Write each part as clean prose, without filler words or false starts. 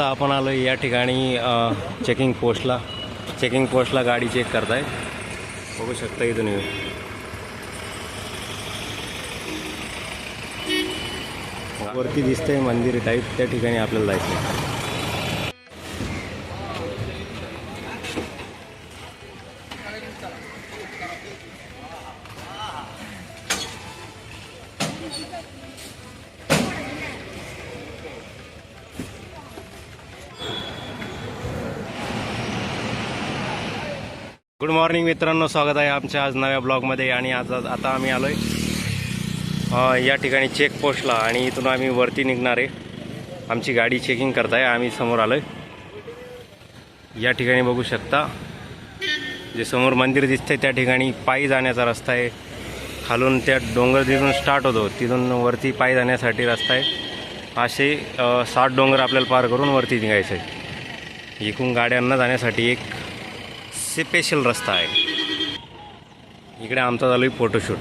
आता आपण आलो या ठिकाणी चेकिंग पोस्टला गाडी चेक करताय, बघू शकता इथून येऊ। वरती दिसतंय मंदिर टाईप, त्या ठिकाणी आपल्याला जायचं। गुड मॉर्निंग मित्रांनो, स्वागत आहे आमच्या आज नव्या ब्लॉगमध्ये। आणि आता आम्ही आलो आहे या ठिकाणी चेक पोस्टला, आणि इथून आम्ही वरती निघणार आहे। आमची गाडी चेकिंग करताय, आम्ही समोर आलो आहे। या ठिकाणी बघू शकता जे समोर मंदिर दिसतंय त्या ठिकाणी पायी जाण्याचा रस्ता आहे। खालून त्या डोंगर तिथून स्टार्ट होतो, तिथून वरती पायी जाण्यासाठी रस्ता आहे। असे 7 डोंगर आपल्याला पार करून वरती निघायचं आहे। इकडून गाड्यांना जाण्यासाठी एक स्पेशल रस्ता आहे। इकडे आमचा चालू आहे फोटोशूट।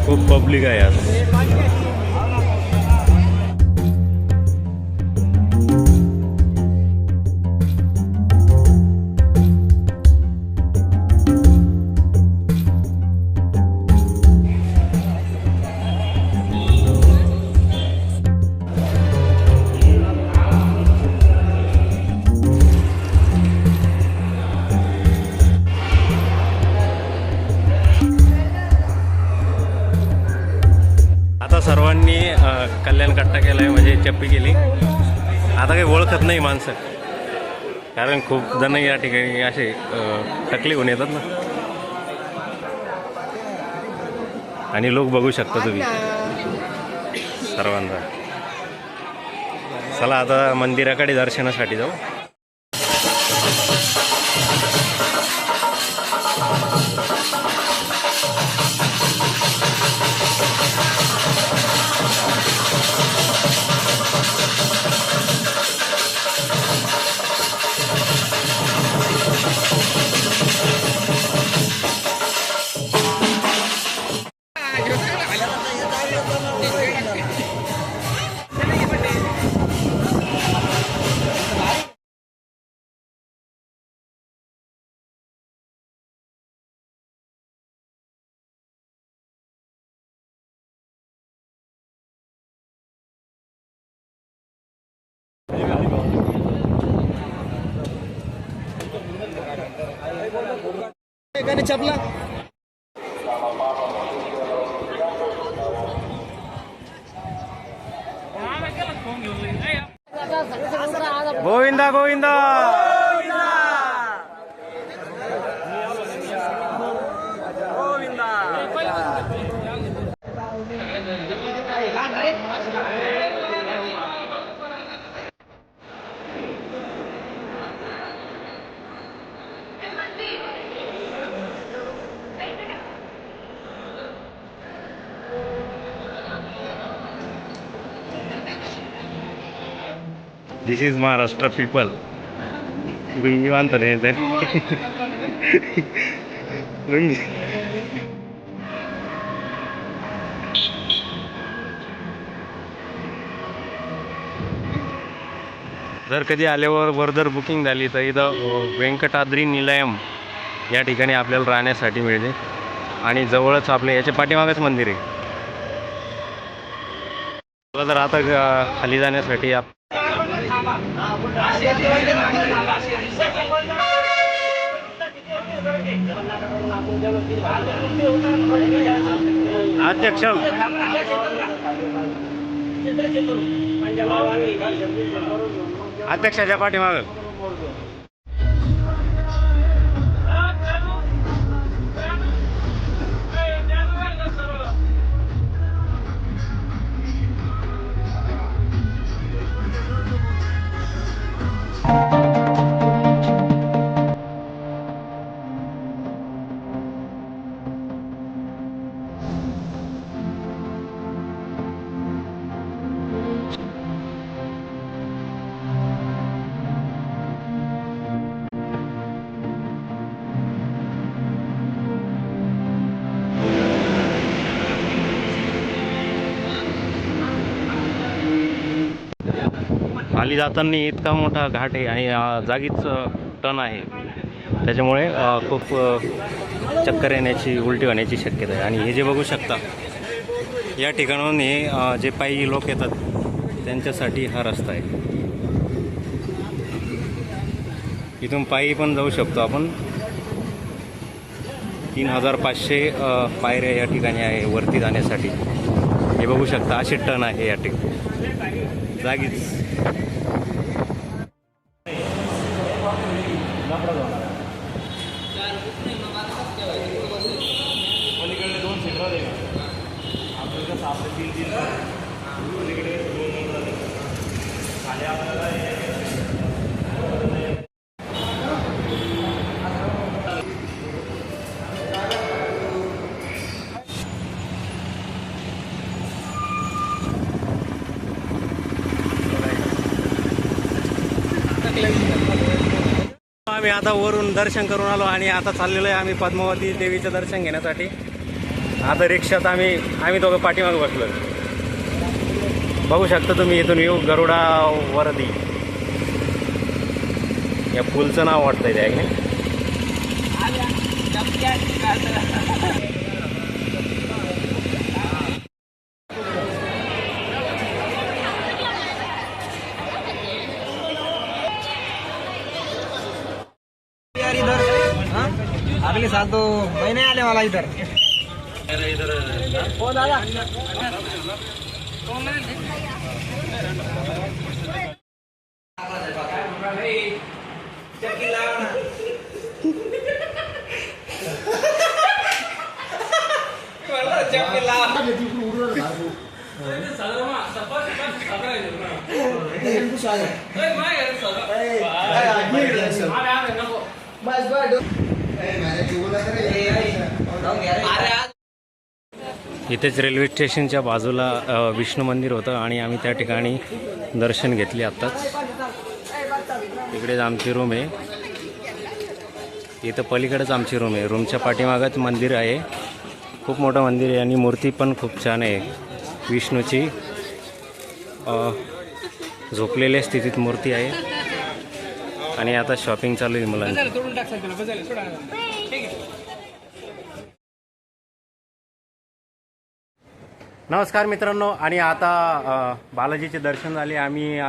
खूप पब्लिक आहे आज। सर्वांनी कल्याण कट्टा केला आहे, म्हणजे चप्पी केली। आता काही ओळखत नाही माणसं, कारण खूप जण या ठिकाणी असे टकले होऊन येतात ना, आणि लोक बघू शकता तुम्ही सर्वांना। चला आता मंदिराकडे दर्शनासाठी जाऊ। चपला Govinda Govinda. This is Maharashtra people. गुंगी बांधतो रे तर गुंगी। जर कधी आल्यावर वर जर बुकिंग झाली तर इथं वेंकटाद्री निलयम या ठिकाणी आपल्याला राहण्यासाठी मिळते, आणि जवळच आपल्या याच्या पाठीमागच मंदिर आहे। तर आता खाली जाण्यासाठी अध्यक्ष अध्यक्षाच्या पाठीमाग खाली जाताना इतका मोठा घाट आहे आणि जागीच टर्न आहे, त्याच्यामुळे खूप चक्कर येण्याची, उलटी होण्याची शक्यता आहे. आणि हे जे बघू शकता या ठिकाणाहून हे जे पायी लोक येतात त्यांच्यासाठी हा रस्ता आहे. इथून पायी पण जाऊ शकतो आपण. 3500 पायऱ्या या ठिकाणी आहे वरती जाण्यासाठी. हे बघू शकता अशी टर्न आहे या ठिकाणी जागीच. आम्ही आता वरून दर्शन करून आलो आणि आता चाललेलो आहे आम्ही पद्मावती देवीचं दर्शन घेण्यासाठी. आता रिक्षात आम्ही दोघं पाठीमागे बसलो. बघू शकता तुम्ही इथून येऊ गरुडा वरदी या फुलचं नाव वाटतंय त्या की अगले साल तो मैं नहीं आने वाला इधर. ओ दादा इथेच रेल्वे स्टेशनच्या बाजूला विष्णू मंदिर होतं आणि आम्ही त्या ठिकाणी दर्शन घेतले आत्ताच. इकडेच आमची रूम आहे. इथं पलीकडेच आमची रूम आहे. रूमच्या पाठीमागच मंदिर आहे. खूप मोठं मंदिर आहे आणि मूर्ती पण खूप छान आहे विष्णूची. झोपलेल्या स्थितीत मूर्ती आहे. आणि आता शॉपिंग चालू आहे मुलांची. नमस्कार मित्रांनो. आणि आता बालाजीचे दर्शन झाले. आम्ही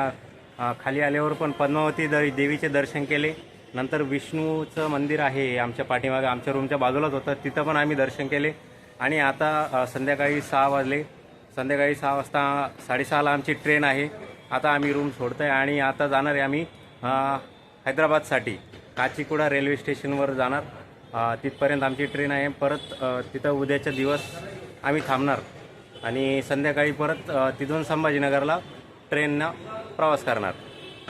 खाली आल्यावर पण पद्मावती देवीचे दर्शन केले. नंतर विष्णूचं मंदिर आहे आमच्या पाठीमागे, आमच्या रूमच्या बाजूलाच होतं, तिथं पण आम्ही दर्शन केले. आणि आता संध्याकाळी 6 वाजले. संध्याकाळी 6 वाजता 6:30ला आमची ट्रेन आहे. आता आम्ही रूम सोडतो आहे आणि आता जाणार आहे आम्ही हैदराबादसाठी. काचीगुडा रेल्वे स्टेशनवर जाणार. तिथपर्यंत आमची ट्रेन आहे. परत तिथं उद्याचा दिवस आम्ही थांबणार आणि संध्याकाळी परत तिथून संभाजीनगरला ट्रेननं प्रवास करणार.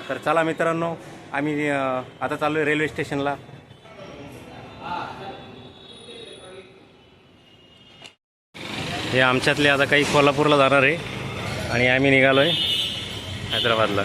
तर चला मित्रांनो, आम्ही आता चाललो आहे रेल्वे स्टेशनला. हे आमच्यातले आता काही कोल्हापूरला जाणार आहे आणि आम्ही निघालो आहे हैदराबादला.